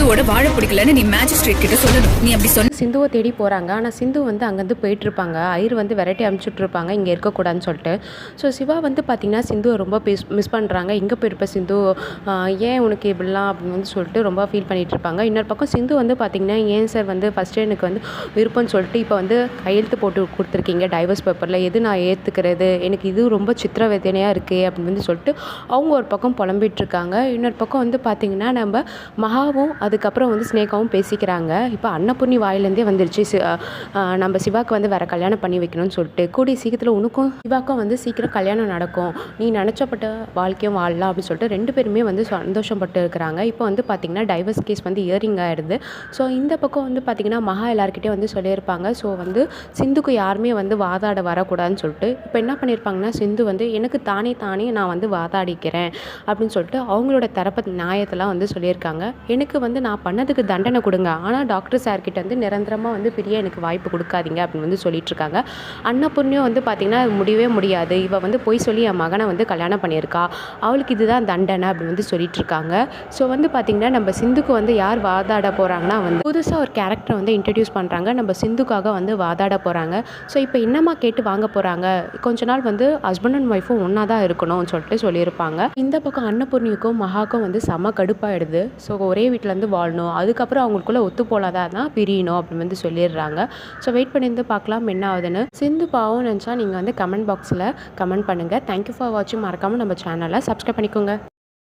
சிந்துவோட வாழ பிடிக்கலன்னு நீ மேஜிஸ்ட்ரேட் கிட்ட சொல்லணும். நீ அப்படி சொன்ன சிந்துவை தேடி போகிறாங்க. ஆனால் சிந்து வந்து அங்கேருந்து போயிட்டுருப்பாங்க. ஐயர் வந்து விரட்டி அனுப்பிச்சுட்ருப்பாங்க இங்கே இருக்கக்கூடாதுன்னு சொல்லிட்டு. ஸோ சிவா வந்து பார்த்திங்கன்னா சிந்துவை ரொம்ப மிஸ் பண்ணுறாங்க. எங்கே போயிருப்ப சிந்து, ஏன் உனக்கு இப்படிலாம் அப்படின்னு வந்து சொல்லிட்டு ரொம்ப ஃபீல் பண்ணிகிட்ருப்பாங்க. இன்னொரு பக்கம் சிந்து வந்து பார்த்திங்கன்னா ஏன் சார் வந்து ஃபஸ்ட்டு எனக்கு வந்து விருப்பம்னு சொல்லிட்டு இப்போ வந்து கையெழுத்து போட்டு கொடுத்துருக்கீங்க டைவர்ஸ் பேப்பரில், எது நான் ஏற்றுக்கிறது, எனக்கு இது ரொம்ப சித்திரவேதனையாக இருக்குது அப்படின்னு வந்து சொல்லிட்டு அவங்க ஒரு பக்கம் புலம்பிகிட்ருக்காங்க. இன்னொரு பக்கம் வந்து பார்த்திங்கன்னா நம்ம மகாவும் அதுக்கப்புறம் வந்து ஸ்னேகாவும் பேசிக்கிறாங்க. இப்போ அன்னபூர்ணி வாயிலேருந்தே வந்துருச்சு நம்ம சிவாக்கு வந்து வேறு கல்யாணம் பண்ணி வைக்கணும்னு சொல்லிட்டு. கூடிய சீக்கிரத்தில் உனக்கும் சிவாக்கும் வந்து சீக்கிரம் கல்யாணம் நடக்கும், நீ நினச்சப்பட்ட வாழ்க்கையும் வாழலாம் அப்படின்னு சொல்லிட்டு ரெண்டு பேருமே வந்து சந்தோஷப்பட்டு இருக்கிறாங்க. இப்போ வந்து பார்த்திங்கன்னா டைவர்ஸ் கேஸ் வந்து இயரிங் ஆகிடுது. ஸோ இந்த பக்கம் வந்து பார்த்திங்கன்னா மகா எல்லாருக்கிட்டே வந்து சொல்லியிருப்பாங்க. ஸோ வந்து சிந்துக்கு யாருமே வந்து வாதாட வரக்கூடாதுன்னு சொல்லிட்டு இப்போ என்ன பண்ணியிருப்பாங்கன்னா சிந்து வந்து எனக்கு தானே நான் வந்து வாதாடிக்கிறேன் அப்படின்னு சொல்லிட்டு அவங்களோட தரப்பு நியாயத்தெல்லாம் வந்து சொல்லியிருக்காங்க. எனக்கு வந்து நான் பண்ணதுக்கு தண்டனை கொடுங்க, ஆனால் டாக்டர் சார்கிட்ட வந்து நிரந்தரமாக வந்து பிரிய எனக்கு வாய்ப்பு கொடுக்காதீங்க அப்படின்னு வந்து சொல்லிட்டு இருக்காங்க. அன்னபூர்ணியும் வந்து பார்த்திங்கன்னா முடியவே முடியாது, இவள் வந்து போய் சொல்லி என் மகனை வந்து கல்யாணம் பண்ணியிருக்கா, அவளுக்கு இதுதான் தண்டனை அப்படின்னு வந்து சொல்லிட்டு இருக்காங்க. ஸோ வந்து பார்த்திங்கன்னா நம்ம சிந்துக்கு வந்து யார் வாதாட போகிறாங்கன்னா வந்து புதுசாக ஒரு கேரக்டரை வந்து இன்ட்ரடியூஸ் பண்ணுறாங்க. நம்ம சிந்துக்காக வந்து வாதாட போகிறாங்க. ஸோ இப்போ என்னம்மா கேட்டு வாங்க போகிறாங்க, கொஞ்ச நாள் வந்து ஹஸ்பண்ட் அண்ட் ஒய்ஃபும் ஒன்றா தான் இருக்கணும்னு சொல்லிட்டு சொல்லியிருப்பாங்க. இந்த பக்கம் அன்னபூர்ணிக்கும் மகாக்கும் வந்து செம கடுப்பாயிடுது. ஸோ ஒரே வீட்டிலேருந்து வாழணும், அதுக்கப்புறம் அவங்களுக்குள்ள ஒத்து போலாதான் தான் பிரியணும் அப்படின்னு வந்து சொல்லிடுறாங்க. ஸோ வெயிட் பண்ணியிருந்து பார்க்கலாம் என்ன ஆகுதுன்னு. சிந்து பாவம் நினச்சா நீங்கள் வந்து கமெண்ட் பாக்ஸில் கமெண்ட் பண்ணுங்கள். தேங்க்யூ ஃபார் வாட்சிங். மறக்காமல் நம்ம சேனலை சப்ஸ்கிரைப் பண்ணிக்கோங்க.